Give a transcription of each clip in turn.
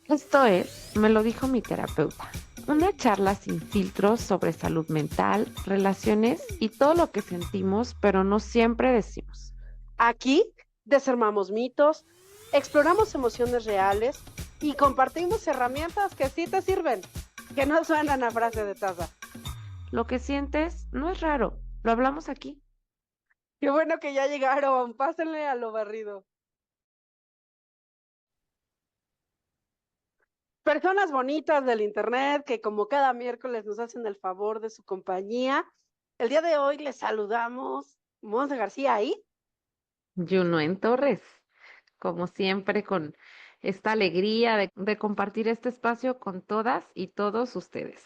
Esto es, me lo dijo mi terapeuta, una charla sin filtros sobre salud mental, relaciones y todo lo que sentimos, pero no siempre decimos. Aquí desarmamos mitos, exploramos emociones reales y compartimos herramientas que sí te sirven, que no suenan a frase de taza. Lo que sientes no es raro, lo hablamos aquí. Qué bueno que ya llegaron, pásenle a lo barrido. Personas bonitas del internet que como cada miércoles nos hacen el favor de su compañía. El día de hoy les saludamos. Monse García ahí. Juno en Torres, como siempre, con esta alegría de compartir este espacio con todas y todos ustedes.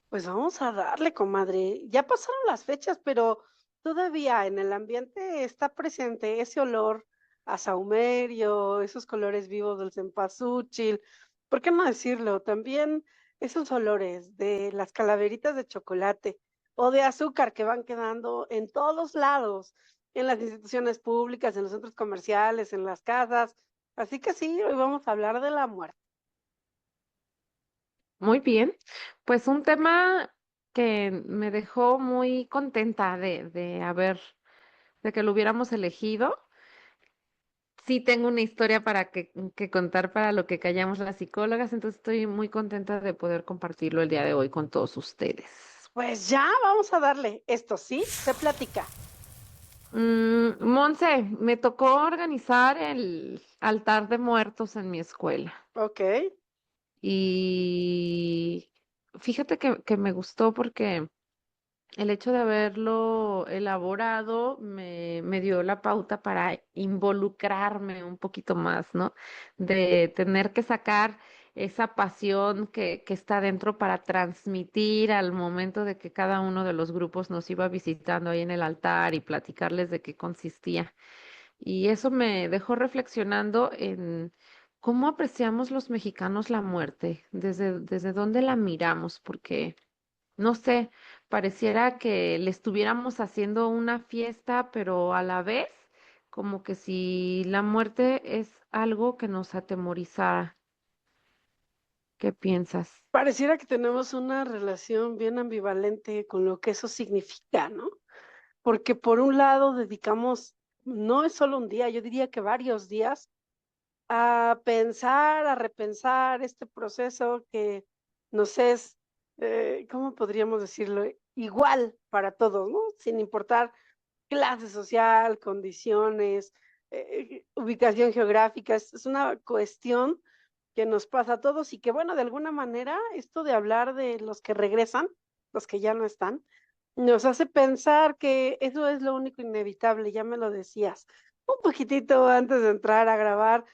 Pues vamos a darle, comadre. Ya pasaron las fechas, pero todavía en el ambiente está presente ese olor a sahumerio, esos colores vivos del cempasúchil. ¿Por qué no decirlo? También esos olores de las calaveritas de chocolate o de azúcar que van quedando en todos lados, en las instituciones públicas, en los centros comerciales, en las casas. Así que sí, hoy vamos a hablar de la muerte. Muy bien, pues un tema que me dejó muy contenta de que lo hubiéramos elegido. Sí, tengo una historia que contar para lo que callamos las psicólogas, entonces estoy muy contenta de poder compartirlo el día de hoy con todos ustedes. Pues ya vamos a darle. Esto sí, se platica. Monse, me tocó organizar el altar de muertos en mi escuela Ok. y fíjate que me gustó porque el hecho de haberlo elaborado me dio la pauta para involucrarme un poquito más, ¿no? De tener que sacar esa pasión que está dentro para transmitir al momento de que cada uno de los grupos nos iba visitando ahí en el altar y platicarles de qué consistía. Y eso me dejó reflexionando en cómo apreciamos los mexicanos la muerte, desde dónde la miramos, porque no sé, pareciera que le estuviéramos haciendo una fiesta, pero a la vez como que si la muerte es algo que nos atemorizara. ¿Qué piensas? Pareciera que tenemos una relación bien ambivalente con lo que eso significa, ¿no? Porque por un lado dedicamos, no es solo un día, yo diría que varios días, a pensar, a repensar este proceso que nos es, ¿cómo podríamos decirlo? Igual para todos, ¿no? Sin importar clase social, condiciones, ubicación geográfica, es una cuestión que nos pasa a todos y que, bueno, de alguna manera, esto de hablar de los que regresan, los que ya no están, nos hace pensar que eso es lo único inevitable, ya me lo decías. Un poquitito antes de entrar a grabar,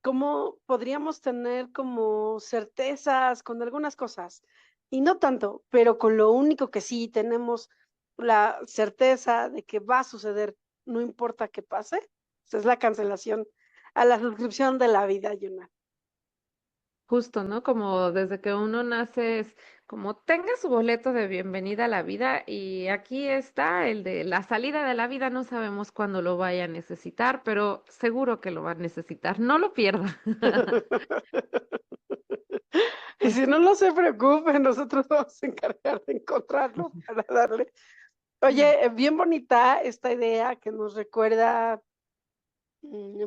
¿cómo podríamos tener como certezas con algunas cosas? Y no tanto, pero con lo único que sí tenemos la certeza de que va a suceder, no importa qué pase, pues es la cancelación a la suscripción de la vida, Yuna. Justo, ¿no? Como desde que uno nace es como tenga su boleto de bienvenida a la vida y aquí está el de la salida de la vida, no sabemos cuándo lo vaya a necesitar, pero seguro que lo va a necesitar, no lo pierda. Y si no, no se preocupen, nosotros vamos a encargar de encontrarlo para darle. Oye, bien bonita esta idea que nos recuerda,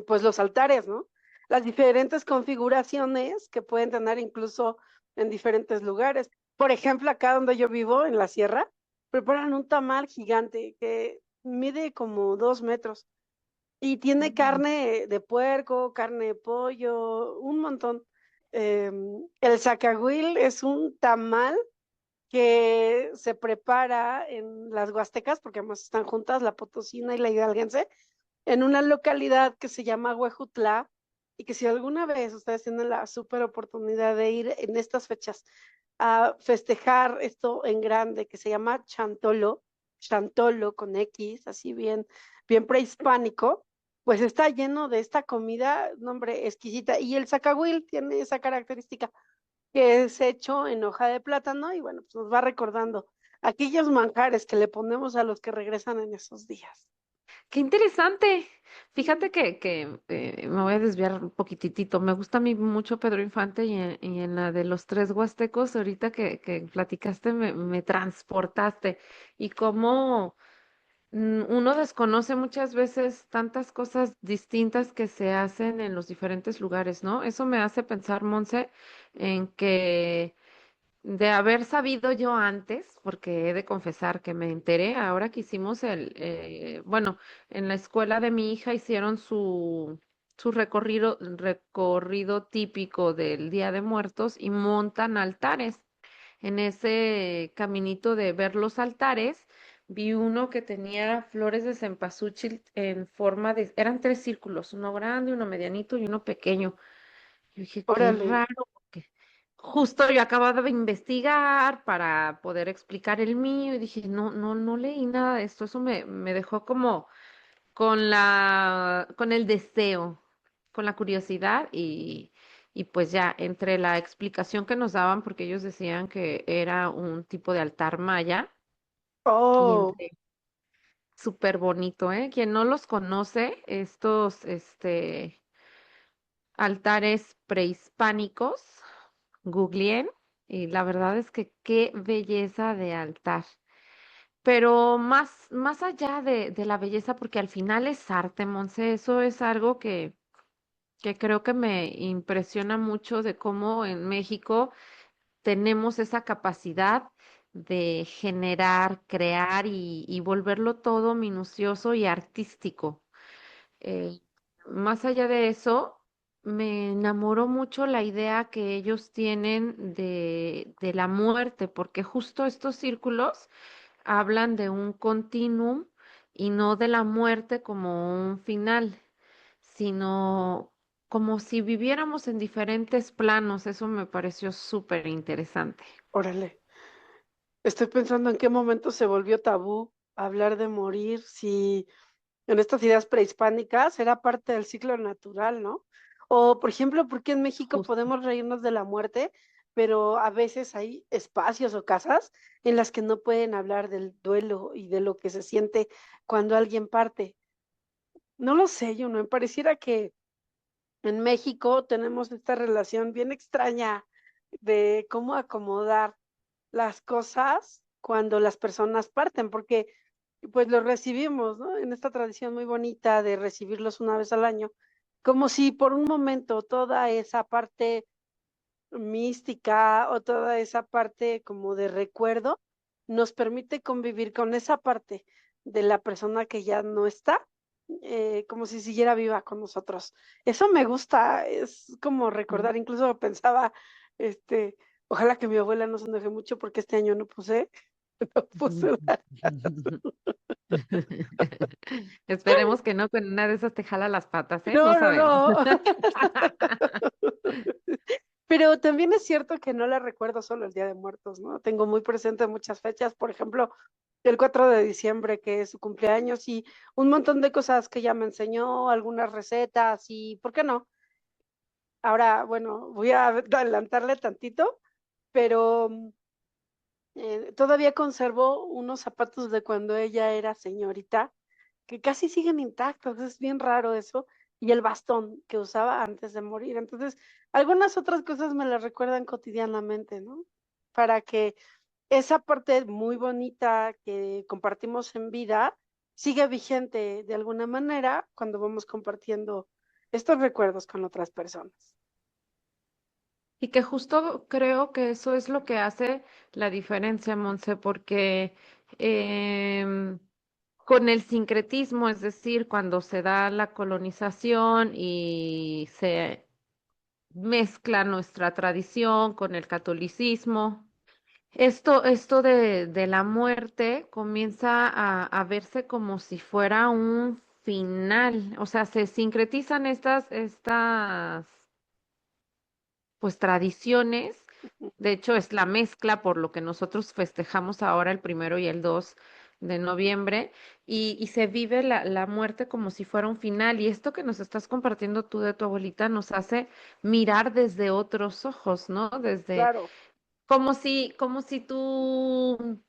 pues los altares, ¿no? Las diferentes configuraciones que pueden tener incluso en diferentes lugares. Por ejemplo, acá donde yo vivo, en la sierra, preparan un tamal gigante que mide como 2 metros y tiene Mm. carne de puerco, carne de pollo, un montón. El zacahuil es un tamal que se prepara en las Huastecas, porque además están juntas, la potosina y la hidalguense, en una localidad que se llama Huejutla, y que si alguna vez ustedes tienen la super oportunidad de ir en estas fechas a festejar esto en grande, que se llama Chantolo, Chantolo con X, así bien, bien prehispánico, pues está lleno de esta comida, nombre, exquisita, y el zacahuil tiene esa característica que es hecho en hoja de plátano y bueno, pues nos va recordando aquellos manjares que le ponemos a los que regresan en esos días. Qué interesante. Fíjate que me voy a desviar un poquitito. Me gusta a mí mucho Pedro Infante y en la de los tres huastecos, ahorita que platicaste, me transportaste. Y cómo uno desconoce muchas veces tantas cosas distintas que se hacen en los diferentes lugares, ¿no? Eso me hace pensar, Monse, en que de haber sabido yo antes, porque he de confesar que me enteré ahora que hicimos bueno, en la escuela de mi hija hicieron su recorrido típico del Día de Muertos y montan altares. En ese caminito de ver los altares, vi uno que tenía flores de cempasúchil en forma de, eran tres círculos, uno grande, uno medianito y uno pequeño. Yo dije, qué Órale, raro, porque justo yo acababa de investigar para poder explicar el mío y dije, no, no, no leí nada de esto. Eso me dejó como con el deseo, con la curiosidad y pues ya, entre la explicación que nos daban, porque ellos decían que era un tipo de altar maya y oh, entre súper bonito, ¿eh? Quien no los conoce, estos, altares prehispánicos, googleen, y la verdad es que qué belleza de altar. Pero más allá de la belleza, porque al final es arte, Monse, eso es algo que creo que me impresiona mucho de cómo en México tenemos esa capacidad de generar, crear y volverlo todo minucioso y artístico. Eh, Más allá de eso, me enamoró mucho la idea que ellos tienen de la muerte, porque justo estos círculos hablan de un continuum y no de la muerte como un final, sino como si viviéramos en diferentes planos. Eso me pareció súper interesante. órale. Estoy pensando en qué momento se volvió tabú hablar de morir, si en estas ideas prehispánicas era parte del ciclo natural, ¿no? O, por ejemplo, ¿por qué en México Justo. podemos reírnos de la muerte, pero a veces hay espacios o casas en las que no pueden hablar del duelo y de lo que se siente cuando alguien parte? No lo sé, yo no, me pareciera que en México tenemos esta relación bien extraña de cómo acomodar las cosas cuando las personas parten, porque pues los recibimos, ¿no? En esta tradición muy bonita de recibirlos una vez al año, como si por un momento toda esa parte mística o toda esa parte como de recuerdo nos permite convivir con esa parte de la persona que ya no está, como si siguiera viva con nosotros. Eso me gusta, es como Mm. recordar, incluso pensaba, este, ojalá que mi abuela no se enoje mucho porque este año no puse, no puse la- Esperemos que no, con una de esas te jala las patas, ¿eh? No No, no, sabemos. no. Pero también es cierto que no la recuerdo solo el Día de Muertos, ¿no? Tengo muy presente muchas fechas, por ejemplo, el 4 de diciembre, que es su cumpleaños, y un montón de cosas que ella me enseñó, algunas recetas, y ¿por qué no? Ahora, bueno, voy a adelantarle tantito, pero todavía conservo unos zapatos de cuando ella era señorita, que casi siguen intactos, es bien raro eso, y el bastón que usaba antes de morir. Entonces, algunas otras cosas me las recuerdan cotidianamente, ¿no? Para que esa parte muy bonita que compartimos en vida siga vigente de alguna manera cuando vamos compartiendo estos recuerdos con otras personas. Y que justo creo que eso es lo que hace la diferencia, Monse, porque em, con el sincretismo, es decir, cuando se da la colonización y se mezcla nuestra tradición con el catolicismo, esto de la muerte comienza a verse como si fuera un final, o sea, se sincretizan estas pues tradiciones. De hecho, es la mezcla por lo que nosotros festejamos ahora el 1 y el 2 de noviembre y se vive la muerte como si fuera un final. Y esto que nos estás compartiendo tú de tu abuelita nos hace mirar desde otros ojos, ¿no? Desde Claro, como si tú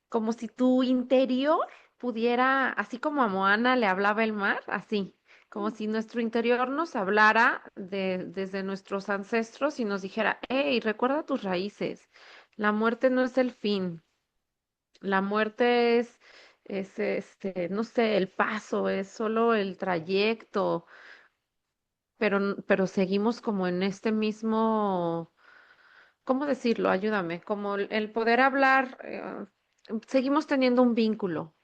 como si tu interior pudiera, así como a Moana le hablaba el mar, así, como si nuestro interior nos hablara desde nuestros ancestros y nos dijera, hey, recuerda tus raíces, la muerte no es el fin, la muerte es no sé, el paso, es solo el trayecto, pero seguimos como en este mismo, ¿cómo decirlo? Ayúdame, como el poder hablar, seguimos teniendo un vínculo.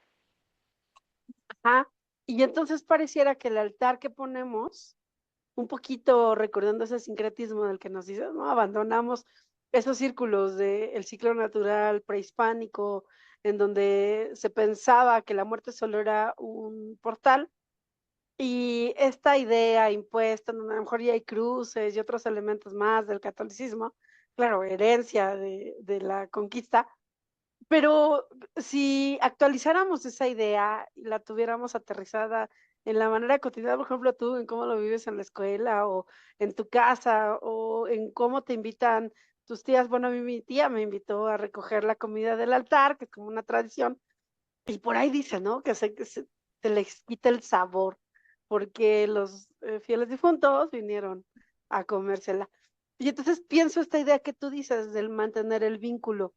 Ajá. Y entonces pareciera que el altar que ponemos, un poquito recordando ese sincretismo del que nos dices, ¿no? Abandonamos esos círculos del ciclo natural prehispánico, en donde se pensaba que la muerte solo era un portal, y esta idea impuesta, en donde a lo mejor ya hay cruces y otros elementos más del catolicismo, claro, herencia de la conquista, pero si actualizáramos esa idea y la tuviéramos aterrizada en la manera cotidiana, por ejemplo, tú en cómo lo vives en la escuela o en tu casa o en cómo te invitan tus tías. Bueno, a mí mi tía me invitó a recoger la comida del altar, que es como una tradición, y por ahí dice, ¿no? Se les quita el sabor porque los fieles difuntos vinieron a comérsela. Y entonces pienso esta idea que tú dices del mantener el vínculo.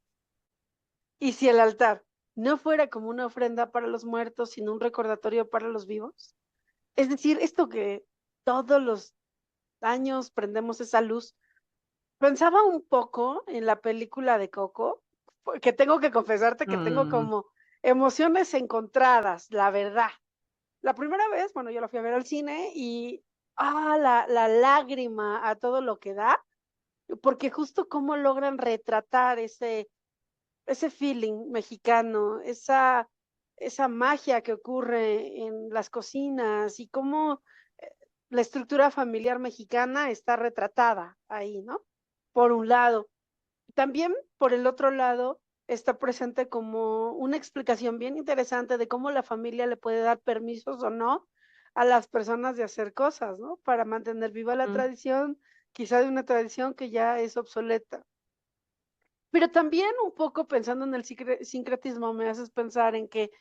¿Y si el altar no fuera como una ofrenda para los muertos, sino un recordatorio para los vivos? Es decir, esto que todos los años prendemos esa luz. Pensaba un poco en la película de Coco, que tengo que confesarte que tengo Mm, como emociones encontradas, la verdad. La primera vez, bueno, yo la fui a ver al cine y la lágrima a todo lo que da, porque justo cómo logran retratar ese feeling mexicano, esa magia que ocurre en las cocinas y cómo eh, la estructura familiar mexicana está retratada ahí, ¿no? Por un lado. También, por el otro lado, está presente como una explicación bien interesante de cómo la familia le puede dar permisos o no a las personas de hacer cosas, ¿no? Para mantener viva la mm, tradición, quizá de una tradición que ya es obsoleta. Pero también un poco pensando en el sincretismo, me haces pensar en que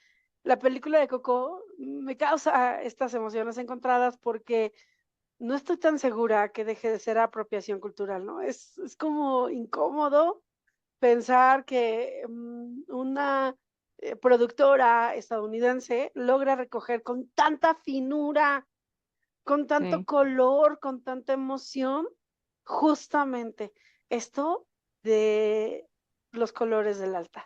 la película de Coco me causa estas emociones encontradas porque no estoy tan segura que deje de ser apropiación cultural, ¿no? Es como incómodo pensar que una productora estadounidense logra recoger con tanta finura, con tanto sí. color, con tanta emoción, justamente esto de los colores del altar.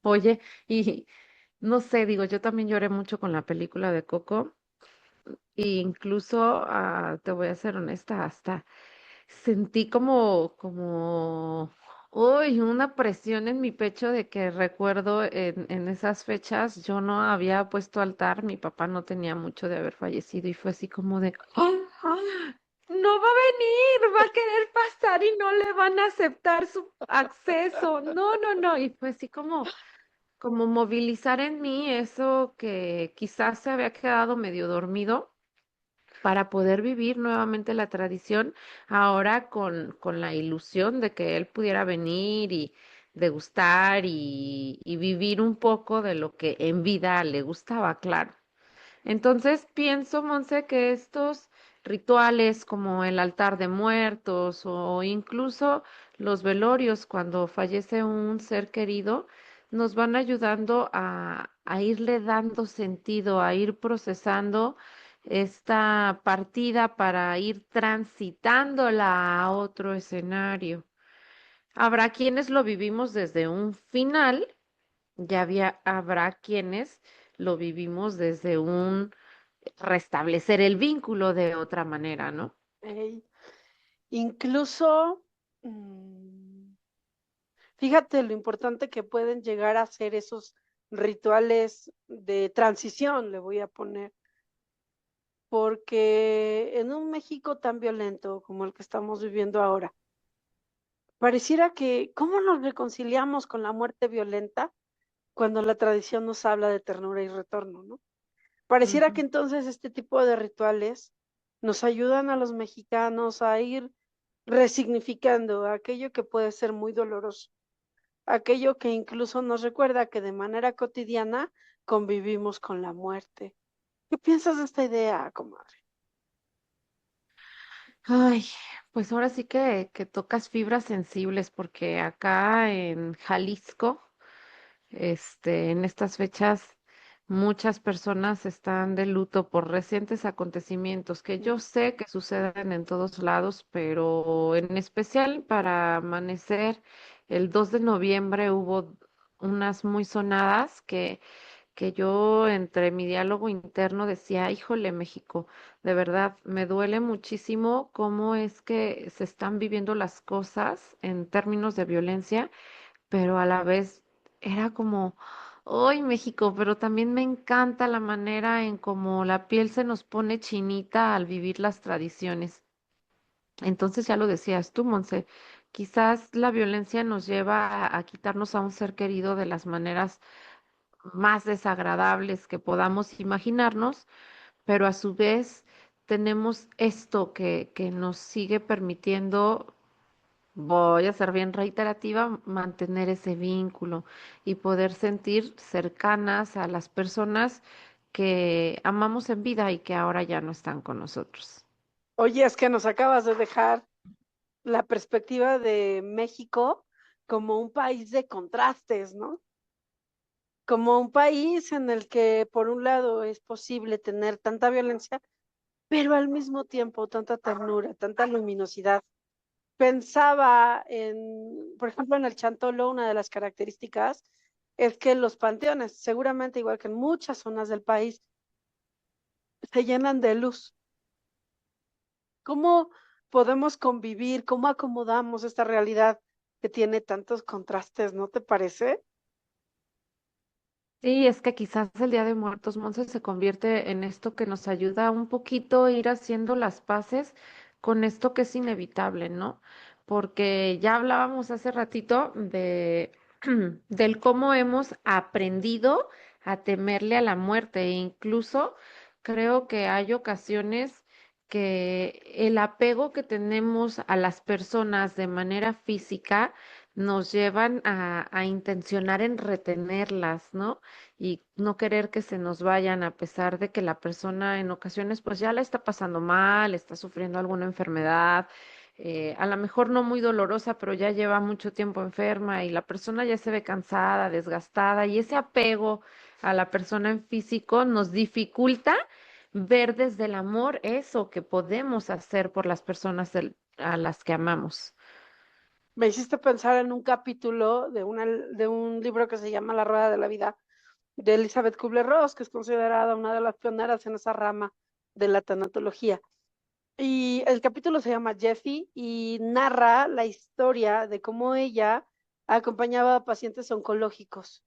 Oye, y no sé, digo, yo también lloré mucho con la película de Coco, e incluso, te voy a ser honesta, hasta sentí uy, una presión en mi pecho de que recuerdo en esas fechas yo no había puesto altar, mi papá no tenía mucho de haber fallecido y fue así como de, "Ah, ah, no va a venir, va a querer pasar y no le van a aceptar su acceso, no, no, no", y fue así como movilizar en mí eso que quizás se había quedado medio dormido para poder vivir nuevamente la tradición, ahora con la ilusión de que él pudiera venir y degustar y vivir un poco de lo que en vida le gustaba, claro. Entonces pienso, Monse, que estos rituales como el altar de muertos o incluso los velorios cuando fallece un ser querido, nos van ayudando a irle dando sentido, a ir procesando esta partida para ir transitándola a otro escenario. Habrá quienes lo vivimos desde un final, habrá quienes lo vivimos desde un restablecer el vínculo de otra manera, ¿no? ¿Ok? Incluso, mm, fíjate lo importante que pueden llegar a ser esos rituales de transición, le voy a poner, porque en un México tan violento como el que estamos viviendo ahora, pareciera que, ¿cómo nos reconciliamos con la muerte violenta cuando la tradición nos habla de ternura y retorno, ¿no? Pareciera que Ujú. entonces este tipo de rituales nos ayudan a los mexicanos a ir resignificando aquello que puede ser muy doloroso. aquello que incluso nos recuerda que de manera cotidiana convivimos con la muerte. ¿Qué piensas de esta idea, comadre? Ay, pues ahora sí que tocas fibras sensibles porque acá en Jalisco, en estas fechas, muchas personas están de luto por recientes acontecimientos que yo sé que suceden en todos lados, pero en especial para amanecer el 2 de noviembre hubo unas muy sonadas que yo entre mi diálogo interno decía, híjole, México, de verdad, me duele muchísimo cómo es que se están viviendo las cosas en términos de violencia, pero a la vez era como, ¡ay, México! Pero también me encanta la manera en cómo la piel se nos pone chinita al vivir las tradiciones. Entonces ya lo decías tú, Monse, quizás la violencia nos lleva a quitarnos a un ser querido de las maneras más desagradables que podamos imaginarnos, pero a su vez tenemos esto que nos sigue permitiendo, voy a ser bien reiterativa, mantener ese vínculo y poder sentir cercanas a las personas que amamos en vida y que ahora ya no están con nosotros. Oye, es que nos acabas de dejar la perspectiva de México como un país de contrastes, ¿no? Como un país en el que por un lado es posible tener tanta violencia, pero al mismo tiempo tanta ternura, tanta luminosidad. Pensaba en, por ejemplo, en el Chantolo, una de las características es que los panteones, seguramente igual que en muchas zonas del país, se llenan de luz. ¿Cómo podemos convivir? ¿Cómo acomodamos esta realidad que tiene tantos contrastes? ¿No te parece? Sí, es que quizás el Día de Muertos, Monse, se convierte en esto que nos ayuda un poquito a ir haciendo las paces con esto que es inevitable, ¿no? Porque ya hablábamos hace ratito de del cómo hemos aprendido a temerle a la muerte e incluso creo que hay ocasiones que el apego que tenemos a las personas de manera física nos llevan a intencionar en retenerlas, ¿no? Y no querer que se nos vayan a pesar de que la persona en ocasiones pues ya la está pasando mal, está sufriendo alguna enfermedad, a lo mejor no muy dolorosa, pero ya lleva mucho tiempo enferma y la persona ya se ve cansada, desgastada y ese apego a la persona en físico nos dificulta ver desde el amor eso que podemos hacer por las personas a las que amamos. Me hiciste pensar en un capítulo de un libro que se llama La Rueda de la Vida, de Elizabeth Kubler-Ross, que es considerada una de las pioneras en esa rama de la tanatología. Y el capítulo se llama Jeffy y narra la historia de cómo ella acompañaba a pacientes oncológicos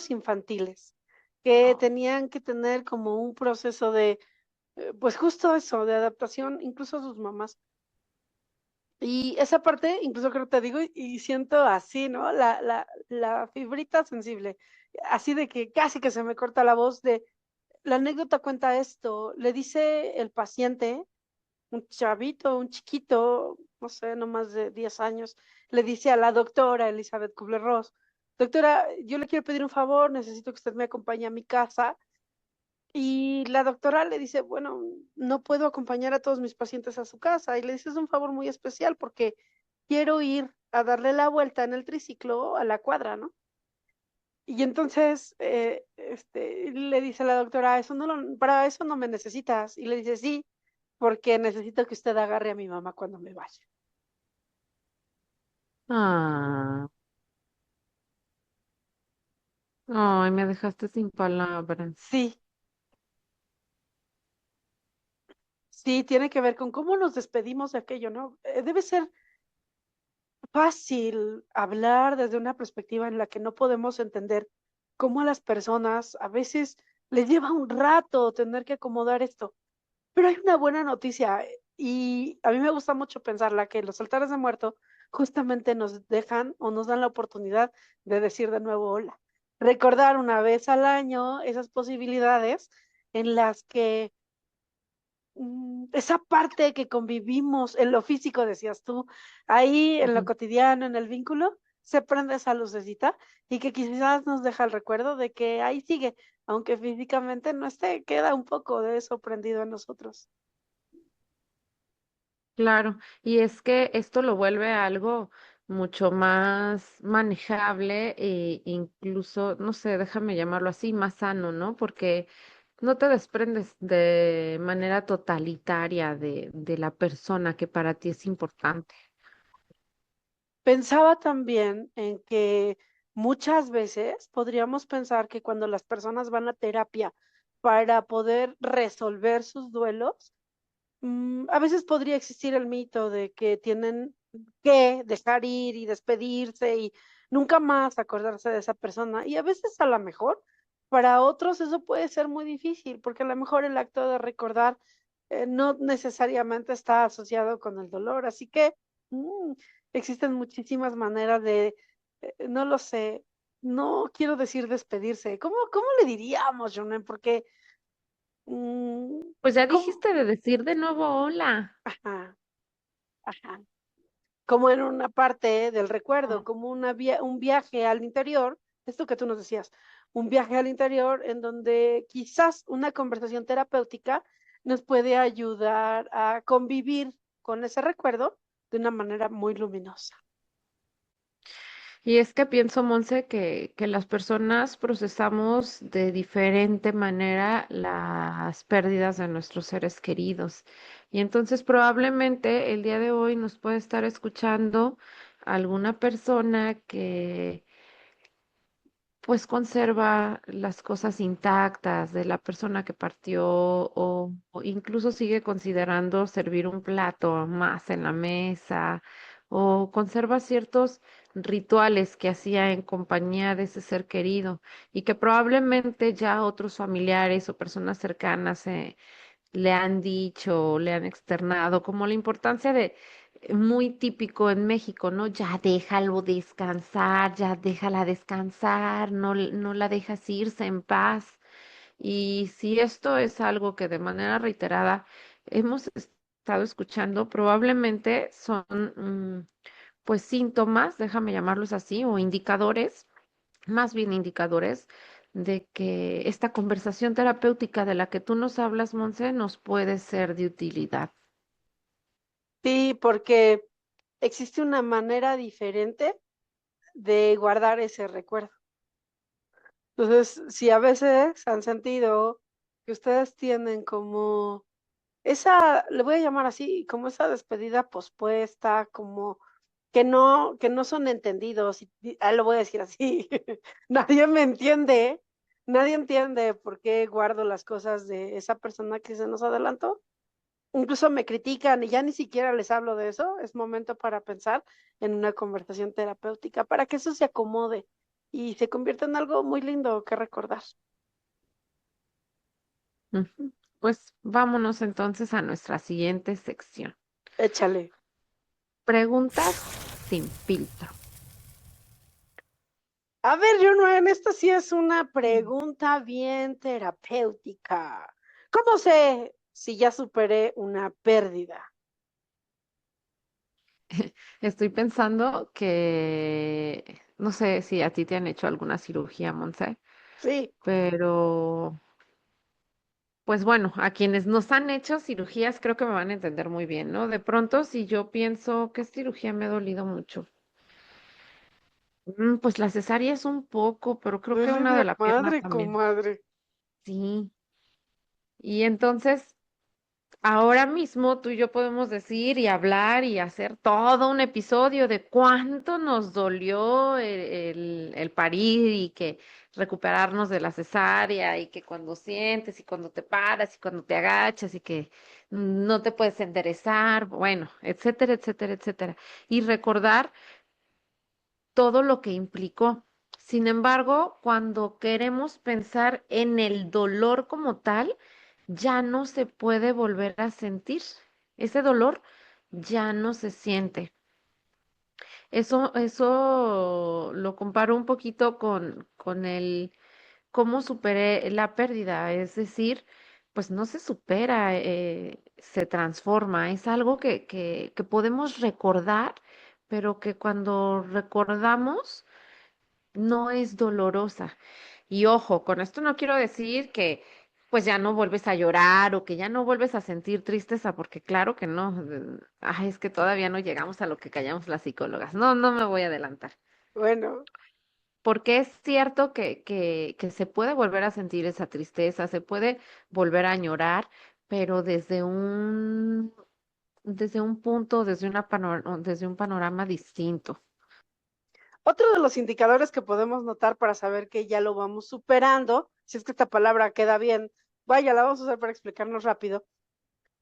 infantiles, que tenían que tener como un proceso de, pues justo eso, de adaptación, incluso a sus mamás. Y esa parte, incluso creo que te digo, y siento así, ¿no? La fibrita sensible, así de que casi que se me corta la voz de, la anécdota cuenta esto, le dice el paciente, un chavito, un chiquito, no sé, no más de 10 años, le dice a la doctora Elizabeth Kubler-Ross, doctora, yo le quiero pedir un favor, necesito que usted me acompañe a mi casa. Y la doctora le dice, bueno, no puedo acompañar a todos mis pacientes a su casa. Y le dice, es un favor muy especial porque quiero ir a darle la vuelta en el triciclo a la cuadra, ¿no? Y entonces le dice la doctora, para eso no me necesitas. Y le dice, sí, porque necesito que usted agarre a mi mamá cuando me vaya. Ah, ay, me dejaste sin palabras. Sí, sí, tiene que ver con cómo nos despedimos de aquello, ¿no? Debe ser fácil hablar desde una perspectiva en la que no podemos entender cómo a las personas a veces les lleva un rato tener que acomodar esto. Pero hay una buena noticia y a mí me gusta mucho pensarla que los altares de muerto justamente nos dejan o nos dan la oportunidad de decir de nuevo hola. Recordar una vez al año esas posibilidades en las que esa parte que convivimos en lo físico, decías tú, ahí en lo Ujú. cotidiano, en el vínculo, se prende esa lucecita y que quizás nos deja el recuerdo de que ahí sigue, aunque físicamente no esté, queda un poco de eso prendido en nosotros. Claro, y es que esto lo vuelve algo mucho más manejable e incluso, no sé, déjame llamarlo así, más sano, ¿no? Porque no te desprendes de manera totalitaria de la persona que para ti es importante. Pensaba también en que muchas veces podríamos pensar que cuando las personas van a terapia para poder resolver sus duelos, a veces podría existir el mito de que tienen que dejar ir y despedirse y nunca más acordarse de esa persona. Y a veces a lo mejor para otros eso puede ser muy difícil, porque a lo mejor el acto de recordar no necesariamente está asociado con el dolor. Así que mm, existen muchísimas maneras de, no lo sé, no quiero decir despedirse. ¿Cómo le diríamos, Jonen? Porque, mm, Pues ya ¿cómo? dijiste de decir de nuevo hola. Ajá, ajá. Como en una parte del recuerdo, como un viaje al interior, esto que tú nos decías, un viaje al interior en donde quizás una conversación terapéutica nos puede ayudar a convivir con ese recuerdo de una manera muy luminosa. Y es que pienso, Monse, que las personas procesamos de diferente manera las pérdidas de nuestros seres queridos. Y entonces probablemente el día de hoy nos puede estar escuchando alguna persona que pues conserva las cosas intactas de la persona que partió o incluso sigue considerando servir un plato más en la mesa o conserva ciertos rituales que hacía en compañía de ese ser querido y que probablemente ya otros familiares o personas cercanas le han dicho, le han externado, como la importancia de, muy típico en México, ¿no? Ya déjalo descansar, ya déjala descansar, no, no la dejas irse en paz. Y si esto es algo que de manera reiterada hemos estado escuchando, probablemente son, pues síntomas, déjame llamarlos así, o indicadores, más bien indicadores de que esta conversación terapéutica de la que tú nos hablas, Monse, nos puede ser de utilidad. Sí, porque existe una manera diferente de guardar ese recuerdo. Entonces, si a veces han sentido que ustedes tienen como esa, le voy a llamar así, como esa despedida pospuesta, como que no son entendidos, lo voy a decir así, nadie me entiende, nadie entiende por qué guardo las cosas de esa persona que se nos adelantó. Incluso me critican y ya ni siquiera les hablo de eso, es momento para pensar en una conversación terapéutica, para que eso se acomode y se convierta en algo muy lindo que recordar. Ujú. Pues vámonos entonces a nuestra siguiente sección. Échale. Preguntas sin filtro. A ver, Junoen, esta sí es una Mm. pregunta bien terapéutica. ¿Cómo sé si ya superé una pérdida? Estoy pensando que, no sé si a ti te han hecho alguna cirugía, Monse, Sí, pero pues bueno, a quienes nos han hecho cirugías creo que me van a entender muy bien, ¿no? De pronto, si yo pienso que cirugía me ha dolido mucho. Pues la cesárea es un poco, pero creo que duele una de de la pierna madre, también. comadre. Sí. Y entonces, ahora mismo tú y yo podemos decir y hablar y hacer todo un episodio de cuánto nos dolió el parir y que recuperarnos de la cesárea y que cuando sientes y cuando te paras y cuando te agachas y que no te puedes enderezar, bueno, etcétera, etcétera, etcétera. Y recordar todo lo que implicó. Sin embargo, cuando queremos pensar en el dolor como tal, ya no se puede volver a sentir. Ese dolor ya no se siente. Eso lo comparo un poquito con el cómo superé la pérdida. Es decir, pues no se supera, se transforma. Es algo que podemos recordar, pero que cuando recordamos no es dolorosa. Y ojo, con esto no quiero decir que pues ya no vuelves a llorar o que ya no vuelves a sentir tristeza, porque claro que no. Ay, es que todavía no llegamos a lo que callamos las psicólogas. No, no me voy a adelantar. Bueno, Porque es cierto que se puede volver a sentir esa tristeza, se puede volver a llorar, pero desde un punto, desde un panorama distinto. otro de los indicadores que podemos notar para saber que ya lo vamos superando, si es que esta palabra queda bien, vaya, la vamos a usar para explicarnos rápido,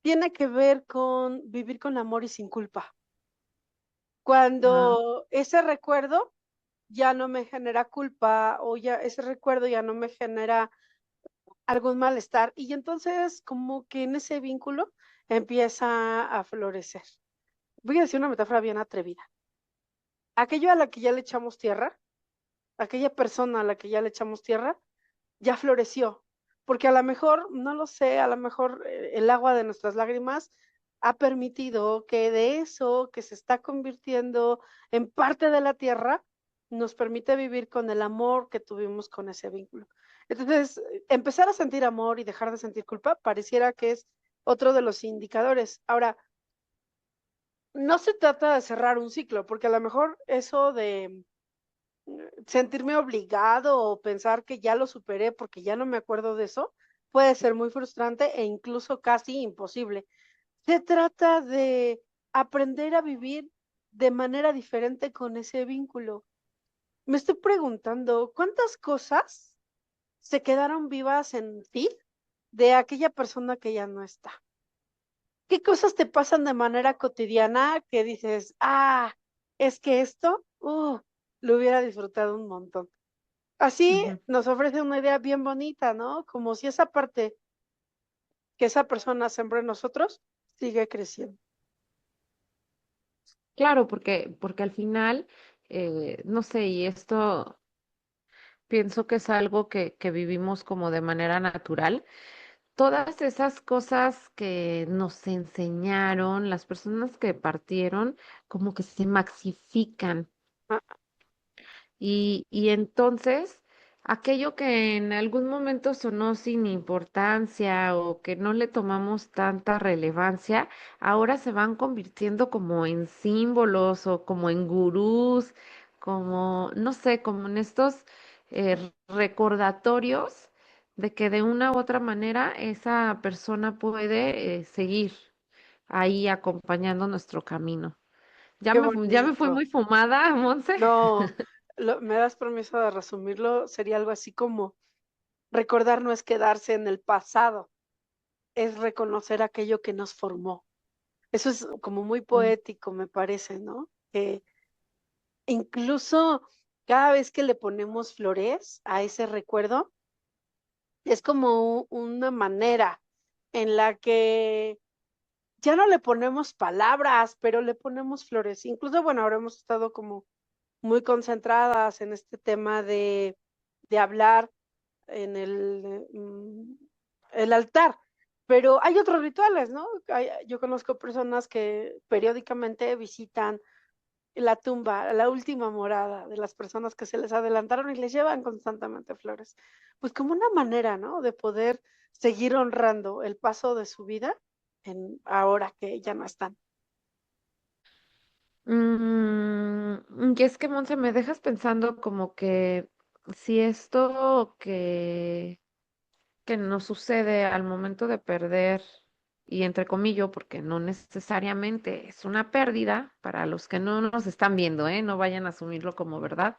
tiene que ver con vivir con amor y sin culpa. Ah, Cuando ese recuerdo ya no me genera culpa o ya ese recuerdo ya no me genera algún malestar y entonces como que en ese vínculo empieza a florecer. Voy a decir una metáfora bien atrevida. Aquello a la que ya le echamos tierra, aquella persona a la que ya le echamos tierra, ya floreció, porque a lo mejor, no lo sé, a lo mejor el agua de nuestras lágrimas ha permitido que de eso que se está convirtiendo en parte de la tierra, nos permite vivir con el amor que tuvimos con ese vínculo. Entonces, empezar a sentir amor y dejar de sentir culpa pareciera que es otro de los indicadores. Ahora, no se trata de cerrar un ciclo, porque a lo mejor eso de sentirme obligado o pensar que ya lo superé porque ya no me acuerdo de eso, puede ser muy frustrante e incluso casi imposible. Se trata de aprender a vivir de manera diferente con ese vínculo. Me estoy preguntando, ¿cuántas cosas se quedaron vivas en ti de aquella persona que ya no está? ¿Qué cosas te pasan de manera cotidiana que dices, es que esto, lo hubiera disfrutado un montón? Así ujú. nos ofrece una idea bien bonita, ¿no? Como si esa parte que esa persona sembró en nosotros sigue creciendo. Claro, porque al final, no sé, y esto pienso que es algo que vivimos como de manera natural. Todas esas cosas que nos enseñaron, las personas que partieron, como que se maxifican. Ah, Y entonces, aquello que en algún momento sonó sin importancia o que no le tomamos tanta relevancia, ahora se van convirtiendo como en símbolos o como en gurús, como, no sé, como en estos recordatorios de que de una u otra manera esa persona puede seguir ahí acompañando nuestro camino. qué Ya me fui bonito. muy fumada, Monse. No, me das permiso de resumirlo, sería algo así como recordar no es quedarse en el pasado, es reconocer aquello que nos formó. Eso es como muy poético, me parece, ¿no? Que incluso cada vez que le ponemos flores a ese recuerdo, es como una manera en la que ya no le ponemos palabras, pero le ponemos flores. Incluso, bueno, ahora hemos estado como muy concentradas en este tema de hablar en el altar, pero hay otros rituales, ¿no? Yo conozco personas que periódicamente visitan la tumba, la última morada de las personas que se les adelantaron y les llevan constantemente flores. Pues como una manera, ¿no? De poder seguir honrando el paso de su vida en ahora que ya no están. Y es que, Monse, me dejas pensando como que si esto que nos sucede al momento de perder, y entre comillas, porque no necesariamente es una pérdida, para los que no nos están viendo, ¿eh? No vayan a asumirlo como verdad,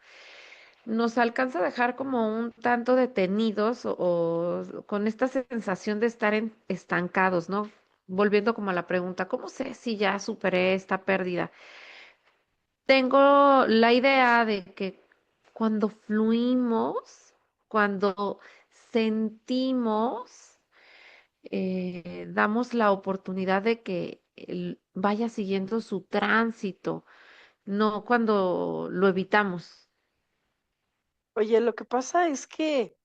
nos alcanza a dejar como un tanto detenidos o con esta sensación de estar estancados, ¿no? Volviendo como a la pregunta, ¿cómo sé si ya superé esta pérdida? Tengo la idea de que cuando fluimos, cuando sentimos, damos la oportunidad de que él vaya siguiendo su tránsito, no cuando lo evitamos. Oye, lo que pasa es que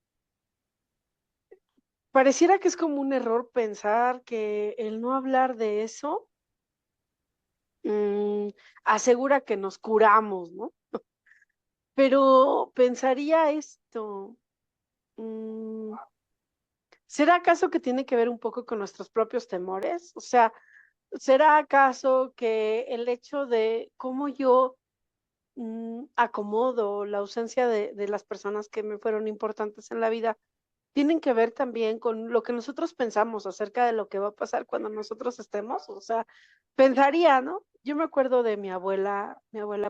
pareciera que es como un error pensar que el no hablar de eso mm, asegura que nos curamos, ¿no? Pero pensaría esto, mm, ¿será acaso que tiene que ver un poco con nuestros propios temores? O sea, ¿será acaso que el hecho de cómo yo acomodo la ausencia de las personas que me fueron importantes en la vida tienen que ver también con lo que nosotros pensamos acerca de lo que va a pasar cuando nosotros estemos? O sea, pensaría, ¿no? Yo me acuerdo de mi abuela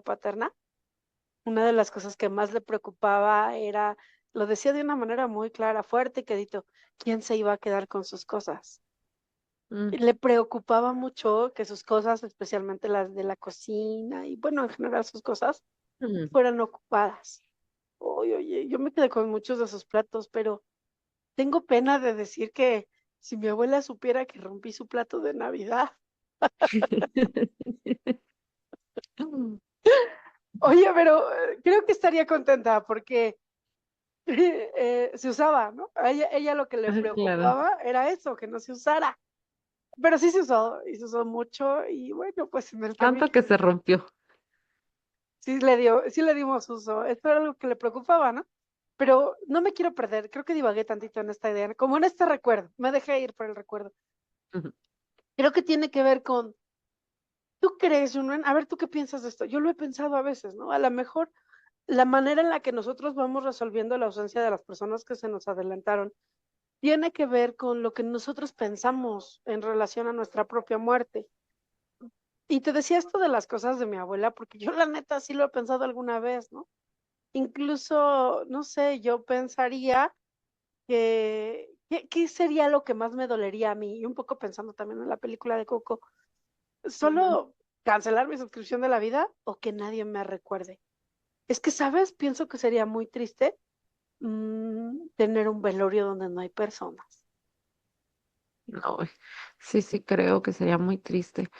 paterna. Una de las cosas que más le preocupaba era, lo decía de una manera muy clara, fuerte y quedito, ¿quién se iba a quedar con sus cosas? Mm, Le preocupaba mucho que sus cosas, especialmente las de la cocina y bueno, en general sus cosas, mm. fueran ocupadas. Oye, oye, yo me quedé con muchos de sus platos, pero tengo pena de decir que si mi abuela supiera que rompí su plato de Navidad, oye, pero creo que estaría contenta porque se usaba, ¿no? A ella lo que le Ah, claro. preocupaba era eso, que no se usara. Pero sí se usó, y se usó mucho, y bueno, pues en el camino Tanto que se rompió. sí le dimos uso. Esto era algo que le preocupaba, ¿no? Pero no me quiero perder, creo que divagué tantito en esta idea, como en este recuerdo, me dejé ir por el recuerdo. Ujú. Creo que tiene que ver con, ¿tú crees, Junuen? A ver, ¿tú qué piensas de esto? Yo lo he pensado a veces, ¿no? A lo mejor la manera en la que nosotros vamos resolviendo la ausencia de las personas que se nos adelantaron tiene que ver con lo que nosotros pensamos en relación a nuestra propia muerte. Y te decía esto de las cosas de mi abuela, porque yo la neta sí lo he pensado alguna vez, ¿no? Incluso, no sé, yo pensaría que, ¿qué sería lo que más me dolería a mí? Y un poco pensando también en la película de Coco, Ujú. solo cancelar mi suscripción de la vida o que nadie me recuerde. Es que, ¿sabes? Pienso que sería muy triste tener un velorio donde no hay personas. No, sí, sí, creo que sería muy triste.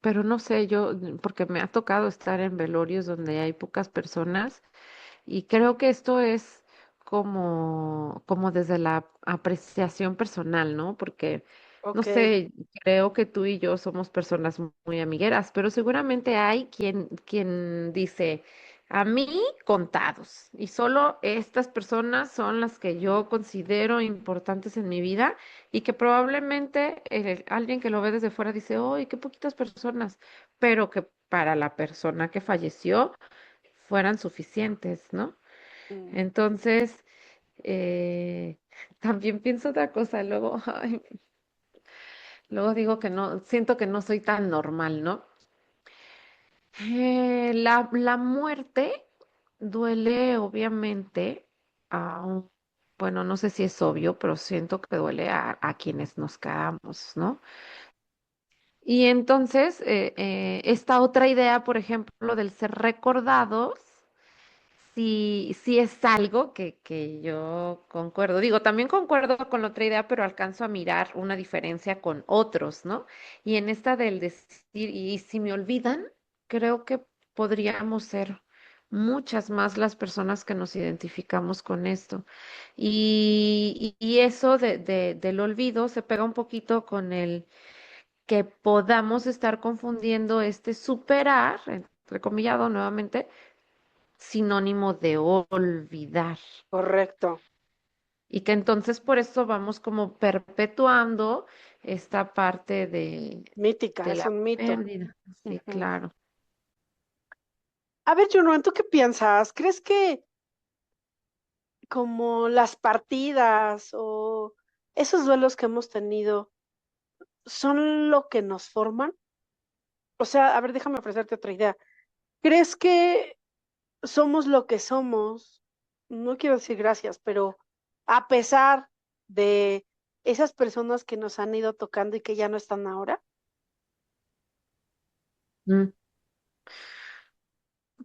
Pero no sé, yo, porque me ha tocado estar en velorios donde hay pocas personas y creo que esto es como desde la apreciación personal, ¿no? Porque, no Ok, sé, creo que tú y yo somos personas muy amigueras, pero seguramente hay quien dice, a mí contados, y solo estas personas son las que yo considero importantes en mi vida y que probablemente alguien que lo ve desde fuera dice, ¡ay, qué poquitas personas! Pero que para la persona que falleció fueran suficientes, ¿no? mm, Entonces, eh, también pienso otra cosa, luego, ay, luego digo que no, siento que no soy tan normal, ¿no? La muerte duele, obviamente, bueno, no sé si es obvio, pero siento que duele a quienes nos quedamos, ¿no? Y entonces, esta otra idea, por ejemplo, del ser recordados, sí, sí es algo que yo concuerdo. Digo, también concuerdo con la otra idea, pero alcanzo a mirar una diferencia con otros, ¿no? Y en esta del decir, y si me olvidan, creo que podríamos ser muchas más las personas que nos identificamos con esto. Y eso del olvido se pega un poquito con el que podamos estar confundiendo este superar, entrecomillado nuevamente, sinónimo de olvidar. correcto. Y que entonces por eso vamos como perpetuando esta parte Mítica, de es la un mito. pérdida. Sí, Ujú. claro. A ver, Juno, ¿tú qué piensas? ¿Crees que como las partidas o esos duelos que hemos tenido son lo que nos forman? O sea, a ver, déjame ofrecerte otra idea. ¿Crees que somos lo que somos? No quiero decir gracias, pero a pesar de esas personas que nos han ido tocando y que ya no están ahora. Mm.